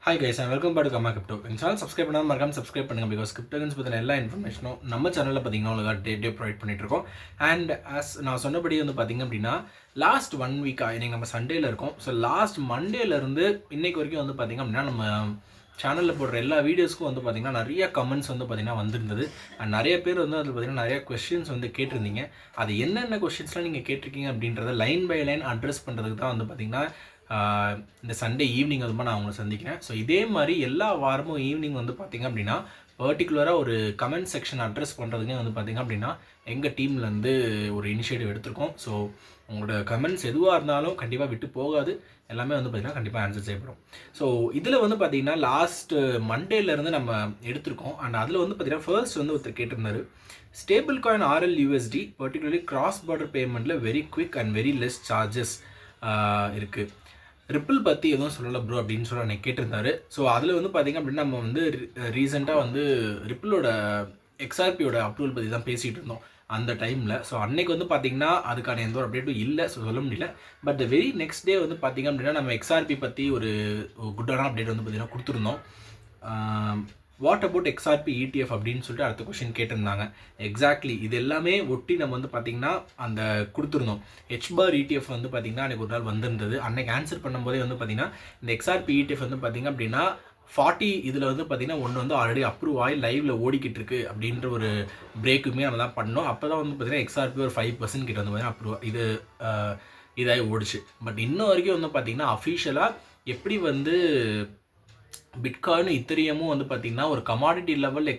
Hi guys, and welcome back to Gamma Crypto. In channel subscribe பண்ணாம மறக்காம subscribe பண்ணுங்க because cryptocurrency பத்தின எல்லா இன்ஃபர்மேஷனும் நம்ம சேனல்ல பாத்தீங்கன்னா உங்களுக்கு டே ப்ரொவைட் பண்ணிட்டு இருக்கோம். And as நான் சொன்னபடி வந்து பாத்தீங்க அப்படின்னா லாஸ்ட் 1 வீக் இன்னைக்கு நம்ம சண்டேல இருக்கோம். ஸோ லாஸ்ட் மண்டேல இருந்து இன்னைக்கு வரைக்கும் வந்து பாத்தீங்க அப்படின்னா நம்ம சேனலில் போடுற எல்லா வீடியோஸ்க்கும் வந்து பார்த்திங்கன்னா நிறைய கமெண்ட்ஸ் வந்து பார்த்திங்கன்னா வந்திருந்தது. அண்ட் நிறைய பேர் வந்து அதில் பார்த்திங்கன்னா நிறைய கொஸ்டின்ஸ் வந்து கேட்டிருந்தீங்க. அது என்னென்ன கொஸ்டின்ஸ்லாம் நீங்கள் கேட்டிருக்கீங்க அப்படின்றத லைன் பை லைன் அட்ரஸ் பண்ணுறதுக்கு தான் வந்து பார்த்திங்கன்னா இந்த சண்டே ஈவினிங் வந்து நான் உங்களை சந்திக்கிறேன். ஸோ இதே மாதிரி எல்லா வாரமும் ஈவினிங் வந்து பார்த்திங்க அப்படின்னா பர்டிகுலராக ஒரு கமெண்ட் செக்ஷன் அட்ரஸ் பண்ணுறதுக்கே வந்து பார்த்திங்க அப்படின்னா எங்கள் டீம்லேருந்து ஒரு இனிஷியேட்டிவ் எடுத்திருக்கோம். ஸோ உங்களோட கமெண்ட்ஸ் எதுவாக இருந்தாலும் கண்டிப்பாக விட்டு போகாது, எல்லாமே வந்து பார்த்திங்கன்னா கண்டிப்பாக ஆன்சர் செய்யப்படும். ஸோ இதில் வந்து பார்த்திங்கன்னா லாஸ்ட் மண்டேலேருந்து நம்ம எடுத்திருக்கோம். அண்ட் அதில் வந்து பார்த்திங்கன்னா ஃபர்ஸ்ட் வந்து ஒருத்தர் கேட்டிருந்தாரு, stable coin RL USD particularly cross border பேமெண்ட்டில் very quick and very less charges இருக்குது, ரிப்பிள் பற்றி எதுவும் சொல்லலை ப்ரோ அப்படின்னு சொல்லி எனக்கு கேட்டிருந்தாரு. ஸோ அதில் வந்து பார்த்திங்க அப்படின்னா நம்ம வந்து ரீசெண்டாக வந்து ரிப்பிளோட எக்ஸ்ஆர்பியோட அப்ரூவல் பற்றி தான் பேசிகிட்டு இருந்தோம் அந்த டைமில். ஸோ அன்னைக்கு வந்து பார்த்திங்கன்னா அதுக்கான எந்த ஒரு அப்டேட்டும் இல்லை, ஸோ சொல்ல முடியல. But the very next day வந்து பார்த்திங்க அப்படின்னா நம்ம எக்ஸ்ஆர்பி பற்றி ஒரு குட்டான அப்டேட் வந்து பார்த்திங்கன்னா கொடுத்துருந்தோம். வாட் அபவுட் எக்ஸ்ஆர்பி ETF அப்படின்னு சொல்லிட்டு அடுத்த கொஸ்டின் கேட்டிருந்தாங்க. எக்ஸாக்ட்லி இது எல்லாமே ஒட்டி நம்ம வந்து பார்த்திங்கன்னா அந்த கொடுத்துருந்தோம். ஹெச்பார் ETF வந்து பார்த்திங்கன்னா அன்றைக்கி ஒரு நாள் வந்திருந்தது. அன்றைக்கி ஆன்சர் பண்ணும்போதே வந்து பார்த்திங்கன்னா இந்த எக்ஸ்ஆர்பி ETF வந்து பார்த்திங்க அப்படின்னா 40 இதில் வந்து பார்த்திங்கன்னா ஒன்று வந்து ஆல்ரெடி அப்ரூவ் ஆகி லைவில் ஓடிக்கிட்டு இருக்கு அப்படின்ற ஒரு பிரேக்குமே நம்ம தான் பண்ணோம். அப்போ தான் வந்து பார்த்திங்கன்னா எக்ஸ்ஆர்பி ஒரு 5% கிட்ட வந்து பார்த்திங்கன்னா அப்ரூவ் இதாகி ஓடிச்சு. பட் இன்னும் வரைக்கும் வந்து பார்த்திங்கன்னா அஃபிஷியலாக எப்படி வந்து பிட்காயின் இத்தரியமும் வந்து பார்த்திங்கன்னா ஒரு கமாடிட்டி லெவல்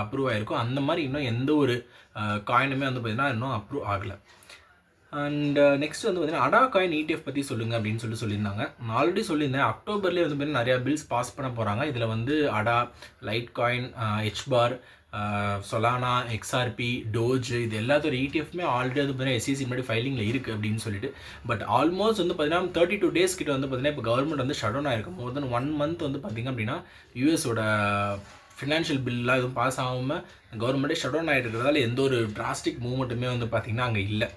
அப்ரூவ் ஆகிருக்கும், அந்த மாதிரி இன்னும் எந்த ஒரு காயினுமே வந்து பார்த்திங்கன்னா இன்னும் அப்ரூவ் ஆகலை. அண்ட் நெக்ஸ்ட் வந்து பார்த்திங்கன்னா அடா காயின் ETF பற்றி சொல்லுங்கள் அப்படின்னு சொல்லியிருந்தாங்க. நான் ஆல்ரெடி சொல்லியிருந்தேன், அக்டோபர்லேயே வந்து பார்த்திங்கன்னா நிறையா பில்ஸ் பாஸ் பண்ண போகிறாங்க. இதில் வந்து ADA, Litecoin, HBAR, Solana, XRP, Doge இது எல்லாத்தோட ETFமே ஆல்ரெடி வந்து பார்த்தீங்கன்னா SEC முன்னாடி ஃபைலிங்கில் இருக்குது அப்படின்னு சொல்லிட்டு. பட் ஆல்மோஸ்ட் வந்து பார்த்தீங்கன்னா 32 டேஸ் கிட்ட வந்து பார்த்தீங்கன்னா இப்போ கவர்மெண்ட் வந்து ஷட் டவுன் ஆகிருக்கு. மோர் தென் 1 மந்த் வந்து பார்த்திங்க அப்படின்னா யூஎஸோட ஃபினான்ஷியல் பில்லாம் எதுவும் பாஸ் ஆகாமல் கவர்மெண்ட்டே ஷட் டவுன் ஆகிட்டு இருக்கிறதால எந்த ஒரு டிராஸ்டிக் மூவ்மெண்ட்டுமே வந்து பார்த்திங்கன்னா அங்கே இல்லை.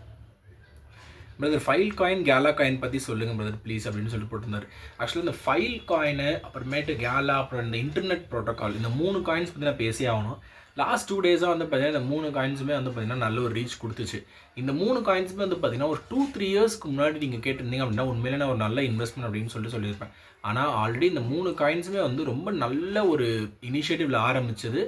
பிரதர் ஃபைல் காயின், கேலா காயின் பற்றி சொல்லுங்கள் பிரதர் ப்ளீஸ் அப்படின்னு சொல்லிட்டு போட்டிருந்தார். ஆக்சுவலாக இந்த ஃபைல் காயினு, அப்புறமேட்டு கேலா, அப்புறம் இந்த இன்டர்நெட் ப்ரோட்டோக்கால், இந்த 3 காயின்ஸ் பற்றி நான் பேசி ஆகணும். லாஸ்ட் 2 டேஸாக வந்து பார்த்திங்கன்னா இந்த 3 காயின்ஸுமே வந்து பார்த்திங்கன்னா நல்ல ஒரு ரீச் கொடுத்துச்சு. இந்த 3 காயின்ஸுமே வந்து பார்த்திங்கன்னா ஒரு 2-3 இயர்ஸ்க்கு முன்னாடி நீங்கள் கேட்டிருந்தீங்க அப்படின்னா உண்மையிலே நான் ஒரு நல்ல இன்வெஸ்ட்மெண்ட் அப்படின்னு சொல்லியிருப்பேன். ஆனால் ஆல்ரெடி இந்த 3 காயின்ஸுமே வந்து ரொம்ப நல்ல ஒரு இனிஷியேட்டிவில் ஆரம்பிச்சது.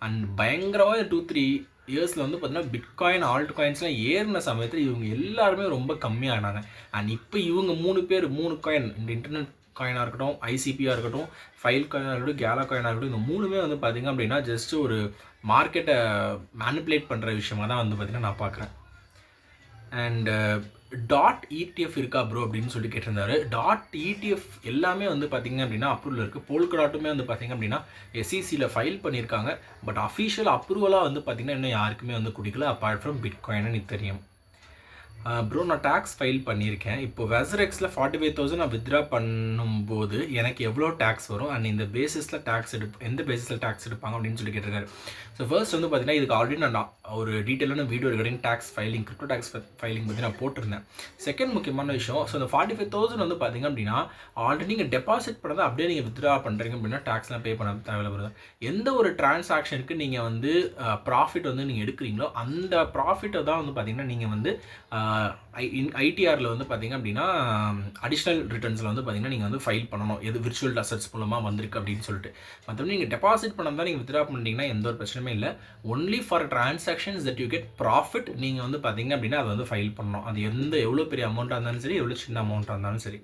அண்ட் பயங்கரமாக 2-3 இயர்ஸில் வந்து பார்த்திங்கன்னா பிட்காயின், ஆல்ட் காயின்ஸ்லாம் ஏறின சமயத்தில் இவங்க எல்லாருமே ரொம்ப கம்மியானாங்க. அண்ட் இப்போ இவங்க 3 காயின், இந்த இன்டர்நெட் காயினாக இருக்கட்டும், ஐசிபியாக இருக்கட்டும், ஃபைல் காயினாக இருக்கட்டும், கேலா காயினாக இருக்கட்டும், இந்த 3மே வந்து பார்த்திங்க அப்படின்னா ஜஸ்ட் ஒரு மார்க்கெட்டை மேனிப்புலேட் பண்ணுற விஷயமாக தான் வந்து பார்த்திங்கன்னா நான் பார்க்குறேன். அண்ட் டாட் ETF இருக்கா ப்ரோ அப்படின்னு சொல்லி கேட்டிருந்தாரு. டாட் ETF எல்லாமே வந்து பார்த்திங்க அப்படின்னா அப்ரூவல் இருக்குது. போல்கடாட்டுமே வந்து பார்த்திங்க அப்படின்னா SECயில் ஃபைல் பண்ணியிருக்காங்க. பட் அஃபிஷியல் அப்ரூவலாக வந்து பார்த்திங்கன்னா இன்னும் யாருக்குமே வந்து கொடுக்கல அப்பார்ட் ஃப்ரம் பிட்காயின்னு தெரியும். ப்ரோ நான் டேக்ஸ் ஃபைல் பண்ணியிருக்கேன். இப்போ வெசரெக்ஸில் 45,000 நான் வித்ட்ரா பண்ணும்போது எனக்கு எவ்வளோ டேக்ஸ் வரும் அண்ட் இந்த பேசிஸில் எந்த பேசிஸில் டேக்ஸ் எடுப்பாங்க அப்படின்னு சொல்லி கேட்டிருக்காரு. ஸோ ஃபர்ஸ்ட் வந்து பார்த்திங்கன்னா இதுக்கு ஆல்ரெடி நான் ஒரு டீட்டெயிலான video regarding tax filing, crypto tax filing பற்றி நான் போட்டிருந்தேன். செகண்ட் முக்கியமான விஷயம், ஸோ இந்த 45,000 வந்து பார்த்திங்க அப்படின்னா ஆல்ரெடி நீங்கள் டெபாசிட் பண்ணதை அப்படியே நீங்கள் வித்ட்ரா பண்ணுறீங்க அப்படின்னா டேக்ஸ்லாம் பே பண்ண தேவையில்ல வருது. எந்த ஒரு டிரான்சாக்ஷனுக்கு நீங்கள் வந்து ப்ராஃபிட் வந்து நீங்கள் எடுக்கிறீங்களோ அந்த ப்ராஃபிட்டை தான் வந்து பார்த்திங்கன்னா நீங்கள் வந்து ஐடிஆரில் வந்து பார்த்திங்க அப்படின்னா அடிஷ்னல் ரிட்டர்ன்ஸில் வந்து பார்த்திங்கன்னா நீங்கள் வந்து ஃபைல் பண்ணணும், எது விர்ச்சுவல் அசட்ஸ் மூலமாக வந்திருக்கு அப்படின்னு சொல்லிட்டு. மற்றபடி நீங்கள் டெபாசிட் பண்ணால் தான் நீங்கள் வித்ட்ரா பண்ணிட்டீங்கன்னா எந்த ஒரு பிரச்சனையுமே இல்லை. Only for transactions that you get profit நீங்கள் வந்து பார்த்திங்க அப்படின்னா அதை வந்து ஃபைல் பண்ணணும். அது எவ்வளோ பெரிய அமௌண்ட்டாக இருந்தாலும் சரி, எவ்வளோ சின்ன அமௌண்ட்டாக இருந்தாலும் சரி.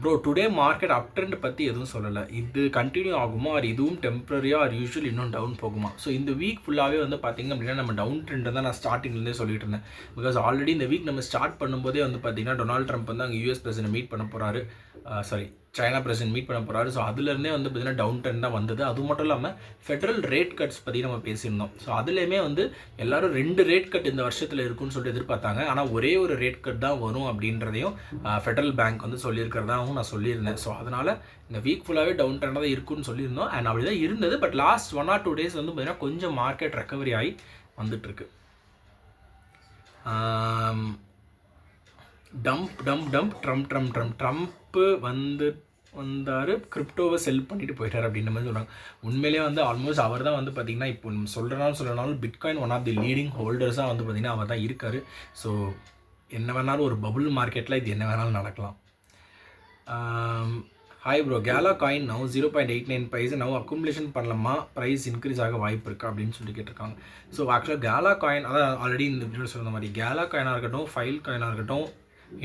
ப்ரோ டுடே மார்க்கெட் அப் ட்ரெண்ட் பற்றி எதுவும் சொல்லலை. இது கண்டினியூ ஆகுமா, ஆர் இதுவும் டெம்பரரியாக, ஆர் யூஸ்வல் இன்னும் டவுன் போகுமா? ஸோ இந்த வீக் ஃபுல்லாகவே வந்து பார்த்திங்க அப்படின்னா நம்ம டவுன் ட்ரெண்ட் தான் நான் ஸ்டார்டிங்லேருந்தே சொல்லிட்டு இருந்தேன். பிகாஸ் ஆல்ரெடி இந்த வீக் நம்ம ஸ்டார்ட் பண்ணும்போதே வந்து பார்த்திங்கன்னா டொனால்ட் ட்ரம்ப் வந்து அங்கே US பிரசிடென்ட் மீட் பண்ண போகிறாரு, சைனா பிரசிடென்ட் மீட் பண்ண போகிறாரு. ஸோ அதுலேருந்தே வந்து பார்த்திங்கன்னா டவுன் ட்ரெண்ட் தான் வந்தது. அது மட்டும் இல்லாமல் ஃபெடரல் ரேட் கட்ஸ் பற்றி நம்ம பேசியிருந்தோம். ஸோ அதுலேயுமே வந்து எல்லோரும் 2 ரேட் கட் இந்த வருஷத்தில் இருக்குன்னு சொல்லிட்டு எதிர்பார்த்தாங்க. ஆனால் ஒரே ஒரு ரேட் கட் தான் வரும் அப்படின்றதையும் ஃபெடரல் பேங்க் வந்து சொல்லியிருக்கிறதாகவும் நான் சொல்லியிருந்தேன். ஸோ அதனால் இந்த வீக் ஃபுல்லாகவே டவுன் ட்ரெண்டாக தான் இருக்குன்னு சொல்லியிருந்தோம். அண்ட் அப்படி தான் இருந்தது. பட் லாஸ்ட் 1 or 2 டேஸ் வந்து பார்த்திங்கன்னா கொஞ்சம் மார்க்கெட் ரெக்கவரி ஆகி வந்துட்டுருக்கு. ட்ரம்ப்பு வந்தார், கிரிப்டோவை செல் பண்ணிட்டு போயிட்டார் அப்படின்ற மாதிரி சொல்கிறாங்க. உண்மையிலேயே வந்து ஆல்மோஸ்ட் அவர் தான் வந்து பார்த்திங்கன்னா இப்போ சொல்லனாலும் bitcoin one of the leading ஹோல்டர்ஸாக வந்து பார்த்திங்கன்னா அவர் தான் இருக்கார். ஸோ என்ன வேணாலும் ஒரு பபுள் மார்க்கெட்டில் இது என்ன வேணாலும் நடக்கலாம். ஹாய் ப்ரோ, கேலா காயின் நவ் 0.89 பைஸ் நவ் அக்குமுலேஷன் பண்ணலாமா, ப்ரைஸ் இன்க்ரீஸ் ஆக வாய்ப்பு இருக்கா அப்படின்னு சொல்லி கேட்டிருக்காங்க. ஸோ ஆக்சுவலாக கேலா காயின், அதான் ஆல்ரெடி இந்த வீடியோ சொன்ன மாதிரி கேலா காயினாக இருக்கட்டும், ஃபைல் காயினாக இருக்கட்டும்,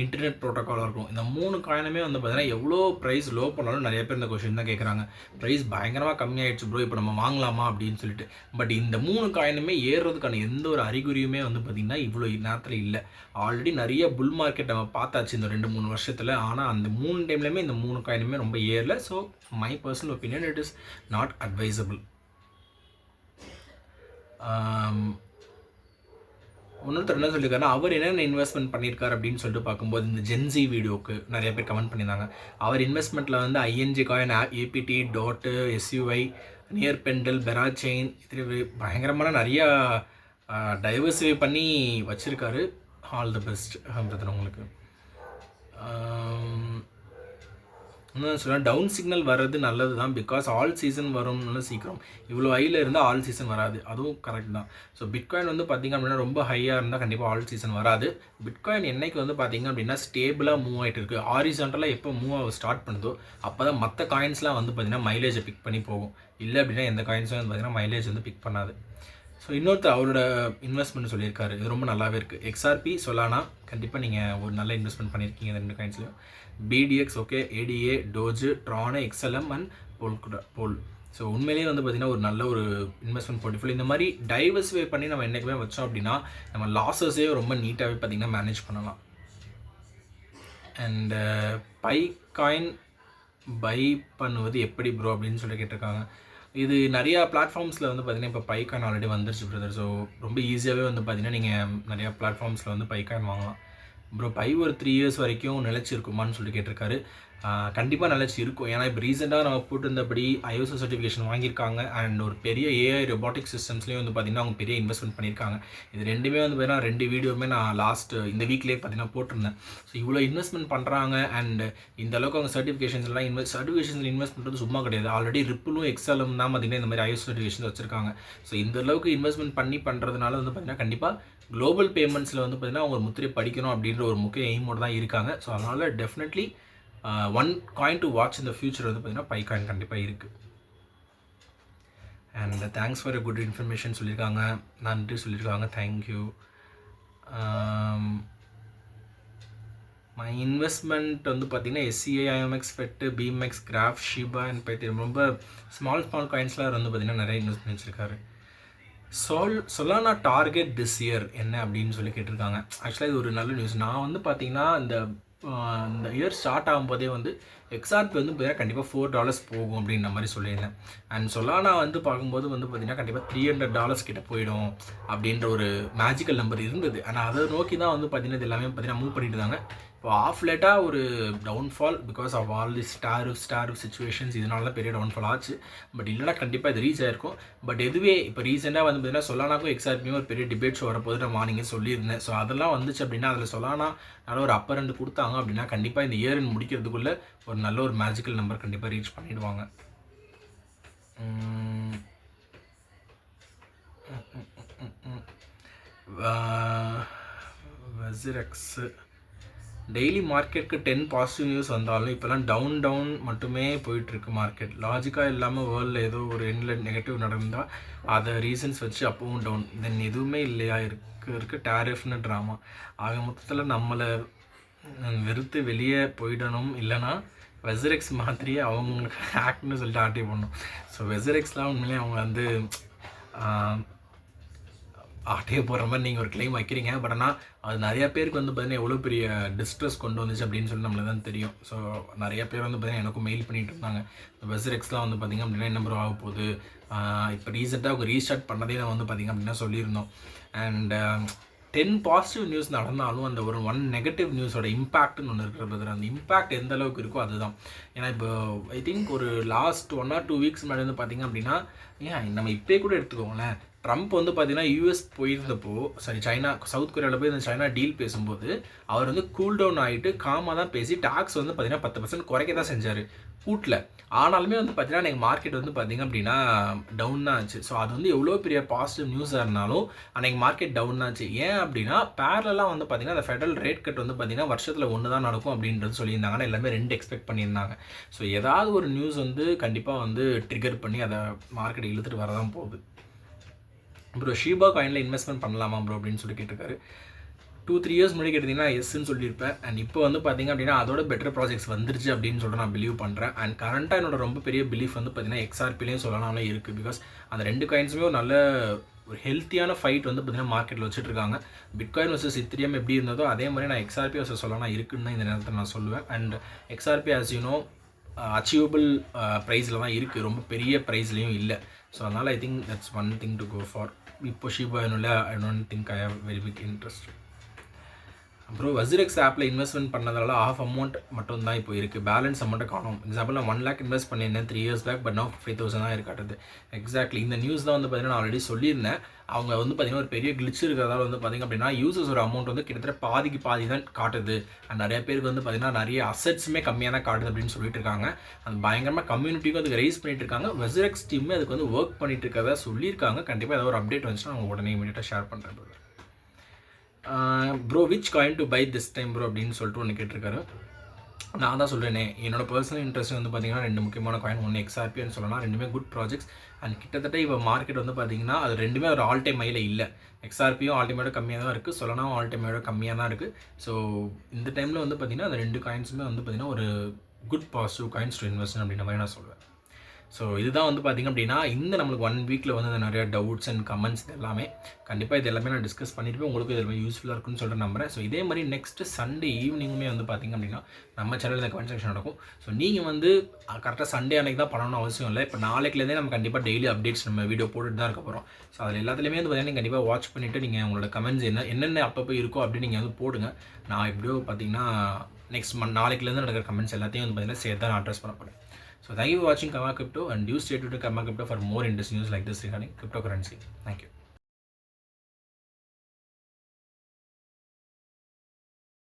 இன்டர்நெட் ப்ரோட்டோக்காலாக இருக்கும், இந்த 3 காயினுமே வந்து பார்த்தீங்கன்னா எவ்வளோ ப்ரைஸ் லோ பண்ணாலும் நிறைய பேர் இந்த கொஷின் தான் கேட்குறாங்க. ப்ரைஸ் பயங்கரமாக கம்மியாயிடுச்சு ப்ரோ, இப்போ நம்ம வாங்கலாமா அப்படின்னு சொல்லிட்டு. பட் இந்த 3 காயினுமே ஏறுறதுக்கான எந்த ஒரு அறிகுறியுமே வந்து பார்த்திங்கன்னா இவ்வளோ நேரத்தில் இல்லை. ஆல்ரெடி நிறைய புல் மார்க்கெட் நம்ம பார்த்தாச்சு இந்த 2-3 வருஷத்தில். ஆனால் அந்த 3 டைம்லையுமே இந்த 3 காயினுமே ரொம்ப ஏறல. So my personal opinion it is not advisable. இன்னொருத்தர் என்ன சொல்லியிருக்காருன்னா, அவர் என்னென்ன இன்வெஸ்ட்மெண்ட் பண்ணியிருக்காரு அப்படின்னு சொல்லிட்டு பார்க்கும்போது இந்த ஜென்சி வீடியோக்கு நிறைய பேர் கமெண்ட் பண்ணியிருந்தாங்க. அவர் இன்வெஸ்ட்மெண்ட்டில் வந்து ING coin, APT, dot, SUI, near pendle, Bera chain, இது பயங்கரமான நிறையா டைவர்சிஃபை பண்ணி வச்சுருக்காரு. ஆல் தி பெஸ்ட் பிரதர் உங்களுக்கு. இன்னும் சொல்ல டவுன் சிக்னல் வர்றது நல்லது தான், பிகாஸ் ஆல் சீசன் வரும்னு சீக்கிரம். இவ்வளோ ஹையில் இருந்தால் ஆல் சீசன் வராது, அதுவும் கரெக்ட் தான். ஸோ பிட்காயின் வந்து பார்த்திங்க அப்படின்னா ரொம்ப ஹையாக இருந்தால் கண்டிப்பாக ஆல் சீசன் வராது. பிட்காயின் என்னைக்கு வந்து பார்த்திங்க அப்படின்னா ஸ்டேபிளாக மூவ் ஆகிட்டு இருக்குது, ஹாரிசான்டலாக எப்போ மூவ் ஆக ஸ்டார்ட் பண்ணுதோ அப்போ தான் மற்ற காயின்ஸ்லாம் வந்து பார்த்திங்கன்னா மைலேஜை பிக் பண்ணி போகும். இல்லை அப்படின்னா எந்த காயின்ஸும் வந்து பார்த்திங்கன்னா மைலேஜ் வந்து பிக் பண்ணாது. ஸோ இன்னொருத்தர் அவரோட இன்வெஸ்ட்மெண்ட் சொல்லியிருக்காரு, இது ரொம்ப நல்லாவே இருக்குது. எக்ஸ்ஆர்பி, சொலானா கண்டிப்பாக நீங்கள் ஒரு நல்ல இன்வெஸ்ட்மெண்ட் பண்ணியிருக்கீங்க இந்த 2 காயின்ஸ்லையும். BDX okay, ADA, Doge, Tron, XLM and போல். ஸோ உண்மையிலேயே வந்து பார்த்திங்கன்னா ஒரு நல்ல ஒரு இன்வெஸ்ட்மெண்ட் போர்ட்ஃபோலியோ. இந்த மாதிரி டைவர்சிஃபை பண்ணி நம்ம என்றைக்குமே வச்சோம் அப்படின்னா நம்ம லாஸஸே ரொம்ப நீட்டாகவே பார்த்திங்கன்னா மேனேஜ் பண்ணலாம். அண்டு பை காயின் பை பண்ணுவது எப்படி ப்ரோ அப்படின்னு சொல்லி கேட்டிருக்காங்க. இது நிறையா பிளாட்ஃபார்ம்ஸில் வந்து பார்த்திங்கன்னா இப்போ பைகாயின் ஆல்ரெடி வந்துருச்சு பிரதர். ஸோ ரொம்ப ஈஸியாகவே வந்து பார்த்திங்கன்னா நீங்கள் நிறையா பிளாட்ஃபார்ம்ஸில் வந்து பைகாயின் வாங்கலாம். ப்ரோ பை ஒரு 3 இயர்ஸ் வரைக்கும் நிலச்சிருக்குமான்னு சொல்லி கேட்டிருக்காரு. கண்டிப்பாக நிலச்சி இருக்கும். ஏன்னா இப்போ ரீசெண்டாக நம்ம போட்டிருந்தபடி ISO சர்டிஃபிகேஷன் வாங்கியிருக்காங்க. அண்ட் ஒரு பெரிய AI ரொபாட்டிக் சிஸ்டம்ஸ்லேயும் வந்து பார்த்திங்கன்னா அவங்க பெரிய இன்வெஸ்ட்மெண்ட் பண்ணியிருக்காங்க. இது ரெண்டுமே வந்து பார்த்தீங்கன்னா 2 வீடியோவுமே நான் இந்த வீக்லேயே பார்த்திங்கன்னா போட்டிருந்தேன். ஸோ இவ்வளோ இன்வெஸ்ட்மெண்ட் பண்ணுறாங்க அண்ட் இந்த அளவுக்கு அவங்க சர்டிஃபிகேஷன்ஸ்லாம் சர்டிஃபிகேஷன்ஸில் இன்வெஸ்ட் பண்ணுறது சும்மா கிடையாது. ஆல்ரெடி ரிப்பிளும் எக்ஸலும் தான் பார்த்திங்கன்னா இந்த மாதிரி ISO சர்டிஃபிகேஷன் வச்சுருக்காங்க. ஸோ இந்த அளவுக்கு இன்வெஸ்ட்மெண்ட் பண்ணுறதுனால வந்து பார்த்திங்கன்னா கண்டிப்பாக குளோபல் பேமெண்ட்ஸில் வந்து பார்த்திங்கன்னா அவங்க முத்திரை படிக்கணும் அப்படின்ற ஒரு முக்கிய எய்மோடு தான் இருக்காங்க. ஸோ அதனால் definitely one coin to watch இந்த ஃபியூச்சர் வந்து பார்த்திங்கன்னா பை காயின் கண்டிப்பாக இருக்குது. And thanks for a good information சொல்லியிருக்காங்க, நன்றி சொல்லியிருக்காங்க, தேங்க்யூ. மை இன்வெஸ்ட்மெண்ட் வந்து பார்த்திங்கன்னா SCI, IMX, FET, BMX, graph, Shiba and Paytm ரொம்ப ஸ்மால் காயின்ஸ்லாம் வந்து பார்த்திங்கன்னா நிறைய இன்வெஸ்ட் பண்ணிச்சிருக்காரு. சொலானா டார்கெட் திஸ் இயர் என்ன அப்படின்னு சொல்லி கேட்டிருக்காங்க. ஆக்சுவலாக இது ஒரு நல்ல நியூஸ். நான் வந்து பார்த்திங்கன்னா இந்த இயர் ஸ்டார்ட் ஆகும்போதே வந்து XRP வந்து பார்த்தீங்கன்னா கண்டிப்பாக $4 போகும் அப்படின்ற மாதிரி சொல்லியிருந்தேன். அண்ட் சொலானா வந்து பார்க்கும்போது வந்து பார்த்திங்கன்னா கண்டிப்பாக $300 கிட்ட போயிடும் அப்படின்ற ஒரு மேஜிக்கல் நம்பர் இருந்தது. ஆனால் அதை நோக்கி தான் வந்து பார்த்திங்கன்னா இது எல்லாமே பார்த்திங்கன்னா மூவ் பண்ணிட்டு இருந்தாங்க. இப்போ ஆஃப் லேட்டாக ஒரு downfall because of all this tariff situations, இதனால தான் பெரிய டவுன்ஃபால் ஆச்சு. பட் இல்லைனா கண்டிப்பாக இது ரீச் ஆயிருக்கும். பட் எதுவே இப்போ ரீசெண்டாக வந்து பார்த்திங்கன்னா சொலானாக்கும் XRPயும் ஒரு பெரிய டிபேட் ஷோ வரப்போது நான் மார்னிங்கே சொல்லியிருந்தேன். ஸோ அதெல்லாம் வந்துச்சு அப்படின்னா அதில் சொலானா நல்ல ஒரு அப்பர் ரெண்டு கொடுத்தாங்க அப்படின்னா கண்டிப்பாக இந்த இயர் முடிக்கிறதுக்குள்ளே ஒரு நல்ல ஒரு மேஜிக்கல் நம்பர் கண்டிப்பாக ரீச் பண்ணிடுவாங்க. வெசிரெக்ஸ் டெய்லி மார்க்கெட்டுக்கு 10 பாசிட்டிவ் நியூஸ் வந்தாலும் இப்போலாம் டவுன் மட்டுமே போயிட்டுருக்கு மார்க்கெட். லாஜிக்காக இல்லாமல் வேர்ல்டில் ஏதோ ஒரு எண்டில் நெகட்டிவ் நடந்தால் அதை ரீசன்ஸ் வச்சு அப்பவும் டவுன், தென் எதுவுமே இல்லையா இருக்கு டேரிஃப்னு ட்ராமா. ஆக மொத்தத்தில் நம்மளை வெறுத்து வெளியே போயிடணும், இல்லைனா வெசரெக்ஸ் மாதிரியே அவங்களுக்கு ஆக்ட்னு சொல்லிட்டு ஆர்டி பண்ணணும். ஸோ வெசரெக்ஸ்லாம் உண்மையிலே அவங்க வந்து ஆட்டையே போடுற மாதிரி நீங்கள் ஒரு கிளைம் வைக்கிறீங்க. பட் ஆனால் அது நிறையா பேருக்கு வந்து பார்த்திங்கன்னா எவ்வளோ பெரிய டிஸ்ட்ரெஸ் கொண்டு வந்துச்சு அப்படின்னு சொல்லி நம்மளுக்கு தான் தெரியும். ஸோ நிறைய பேர் வந்து பார்த்திங்கன்னா எனக்கும் மெயில் பண்ணிகிட்டு இருந்தாங்க. வெசரெக்ஸ்லாம் வந்து பார்த்திங்க அப்படின்னா என்ன ப்ரோ ஆக போகுது, இப்போ ரீசெண்டாக அவங்க ரீஸ்டார்ட் பண்ணதே நான் வந்து பார்த்திங்க அப்படின்னா சொல்லியிருந்தோம். அண்ட் 10 பாசிட்டிவ் நியூஸ் நடந்தாலும் அந்த ஒரு 1 நெகட்டிவ் நியூஸோட இம்பேக்ட்னு ஒன்று இருக்கிறது. அந்த இம்பேக்ட் எந்த அளவுக்கு இருக்கோ அதுதான். ஏன்னா இப்போ ஐ திங்க் ஒரு லாஸ்ட் 1 or 2 வீக்ஸ் முன்னாடி வந்து பார்த்திங்க அப்படின்னா நம்ம இப்போயே கூட எடுத்துக்கோங்களேன், ட்ரம்ப் வந்து பார்த்தீங்கன்னா யூஎஸ் போயிருந்தப்போ சைனா சவுத் கொரியாவில் போய் இந்த சைனா டீல் பேசும்போது அவர் வந்து கூல் டவுன் ஆகிட்டு காமாக தான் பேசி டாக்ஸ் வந்து பார்த்தீங்கன்னா 10% குறைக்க தான் செஞ்சார் கூட்டில். ஆனாலுமே வந்து பார்த்தீங்கன்னா அன்றைக்கி மார்க்கெட் வந்து பார்த்திங்க அப்படின்னா டவுன் தான் ஆச்சு. ஸோ அது வந்து எவ்வளோ பெரிய பாசிட்டிவ் நியூஸாக இருந்தாலும் அன்றைக்கி மார்க்கெட் டவுன் ஆச்சு. ஏன் அப்படின்னா பேரலாக வந்து பார்த்திங்கன்னா அந்த ஃபெடரல் ரேட் கட் வந்து பார்த்திங்கன்னா வருஷத்தில் ஒன்று தான் நடக்கும் அப்படின்றது சொல்லியிருந்தாங்க. ஆனால் எல்லாமே 2 எக்ஸ்பெக்ட் பண்ணியிருந்தாங்க. ஸோ ஏதாவது ஒரு நியூஸ் வந்து கண்டிப்பாக வந்து ட்ரிகர் பண்ணி அதை மார்க்கெட் இழுத்துட்டு வரதான் போகுது. ப்ரோ ஷீபா காயினில் இன்வெஸ்ட்மெண்ட் பண்ணலாமா ப்ரோ அப்படின்னு சொல்லி கேட்டிருக்காரு. 2-3 இயர்ஸ் முன்னாடி கேட்டிங்கன்னா எஸ்ன்னு சொல்லியிருப்பேன். அண்ட் இப்போ வந்து பார்த்திங்க அப்படின்னா அதோட பெட்டர் ப்ராஜெக்ட்ஸ் வந்துருச்சு அப்படின்னு சொல்லிட்டு நான் பிலீவ் பண்ணுறேன். அண்ட் கரண்ட்டாக என்னோட ரொம்ப பெரிய பிலீஃப் வந்து பார்த்திங்கன்னா XRPலையும் சொல்லலாம்ல இருக்குது. பிகாஸ் அந்த 2 காயின்ஸுமே ஒரு நல்ல ஒரு ஹெல்த்தியான ஃபைட் வந்து பார்த்திங்கன்னா மார்க்கெட்டில் வச்சுட்ருக்காங்க. பிட்காயின் வர்சஸ் இத்திரியம் எப்படி இருந்ததோ அதே மாதிரி நான் XRP வர்சஸ் சொல்லலாம் இருக்குன்னு இந்த நேரத்தில் நான் சொல்லுவேன். And XRP as you know achievable ப்ரைஸில் தான் இருக்குது, ரொம்ப பெரிய ப்ரைஸ்லேயும் இல்லை. ஸோ அதனால் I think that's one thing to go for. இப்போ ஷீபா என்னுள்ள I don't think I have very big interest. அப்புறம் வசிரெக்ஸ் ஆப்பில் இன்வெஸ்ட்மெண்ட் பண்ணதால ஆஃப் அமௌண்ட் மட்டும் தான் இப்போ இருக்குது, பேலன்ஸ் அமௌண்ட்டை காணும். எக்ஸாம்பிள் நான் 1 lakh இன்வெஸ்ட் பண்ணியிருந்தேன் 3 years பேக், பட் நான் 50,000 தான் இருக்காட்டுது. எக்ஸாக்ட்லி இந்த நியூஸ் தான் வந்து பார்த்தீங்கன்னா நான் ஆல்ரெடி சொல்லியிருந்தேன். அவங்க வந்து பார்த்திங்கன்னா ஒரு பெரிய கிளிச் இருக்கிறதால வந்து பார்த்திங்க அப்படின்னா யூசர்ஸ் ஒரு அமௌண்ட் வந்து கிட்டத்தட்ட பாதி தான் காட்டுது. அண்ட் நிறைய பேருக்கு வந்து பார்த்திங்கன்னா நிறைய அசட்ஸுமே கம்மியாக தான் காட்டுது அப்படின்னு சொல்லிட்டு இருக்காங்க. அந்த பயங்கரமாக கம்யூனிட்டிக்கும் அதுக்கு ரைஸ் பண்ணிட்டு இருக்காங்க. வசிரெக்ஸ் டீமே அதுக்கு வந்து ஒர்க் பண்ணிட்டு இருக்கதா சொல்லியிருக்காங்க. கண்டிப்பாக ஏதாவது ஒரு அப்டேட் வந்துச்சுன்னா அவங்க உடனே இமீடியட்டாக ஷேர் பண்ணுறேன். Bro which coin to buy this time bro அப்படின்னு சொல்லிட்டு ஒன்று கேட்டிருக்காரு. நான் தான் சொல்கிறேனே என்னோட பர்சனல் இன்ட்ரெஸ்ட் வந்து பார்த்திங்கன்னா 2 முக்கியமான காயின். ஒன்று XRPன்னு சொல்லலாம், ரெண்டுமே குட் ப்ராஜெக்ட்ஸ். அண்ட் கிட்டத்தட்ட இப்போ மார்க்கெட் வந்து பார்த்திங்கன்னா அது ரெண்டுமே ஒரு ஆல் டைம் ஹையில் இல்லை. XRPயும் ஆல் டைமோட கம்மியாக தான் இருக்குது, சொல்லலாம் ஆல் டைமோட கம்மியாக தான் இருக்குது. ஸோ இந்த டைமில் வந்து பார்த்திங்கன்னா அந்த 2 காயின்ஸுமே வந்து பார்த்திங்கன்னா ஒரு good positive coins to invest அப்படின்ற மாதிரி நான் சொல்லுவேன். ஸோ இதுதான் வந்து பார்த்திங்க அப்படின்னா இந்த நம்மளுக்கு 1 வீக்கில் வந்து அந்த நிறையா டவுட்ஸ் அண்ட் கமெண்ட்ஸ் எல்லாமே கண்டிப்பாக இது எல்லாமே நான் டிஸ்கஸ் பண்ணியிருப்பேன். உங்களுக்கு இது எல்லாமே யூஸ்ஃபுல்லாக இருக்குன்னு சொல்லிட்டு நம்புறேன். ஸோ இதே மாதிரி நெக்ஸ்ட் சண்டே ஈவினிங்குமே வந்து பார்த்திங்க அப்படின்னா நம்ம சேனலில் இந்த கமெண்ட் செக்ஷன் நடக்கும். ஸோ நீங்கள் வந்து கரெக்டாக சண்டே அன்றைக்கி தான் பண்ணணும்னு அவசியம் இல்லை. இப்போ நாளைக்குலேருந்தே நம்ம கண்டிப்பாக டெய்லி அப்டேட்ஸ் நம்ம வீடியோ போட்டுட்டு தான் இருக்க போகிறோம். ஸோ அதில் எல்லாத்துலேயுமே வந்து பார்த்திங்கன்னா கண்டிப்பாக வாட்ச் பண்ணிவிட்டு நீங்கள் உங்களோட கமெண்ட்ஸ் என்னென்ன அப்பப்போ இருக்கோ அப்படின்னு நீங்கள் வந்து போடுங்க. நான் எப்படியோ பார்த்திங்கன்னா நெக்ஸ்ட் நாளைக்குலேருந்து நடக்கிற கமெண்ட்ஸ் எல்லாத்தையும் வந்து பார்த்திங்கன்னா சேர்த்து தான் நான் அட்ரஸ் பண்ண போகிறேன். So thank you for watching Kama Crypto, and do stay tuned to Kama Crypto for more interesting news like this regarding cryptocurrency. Thank you.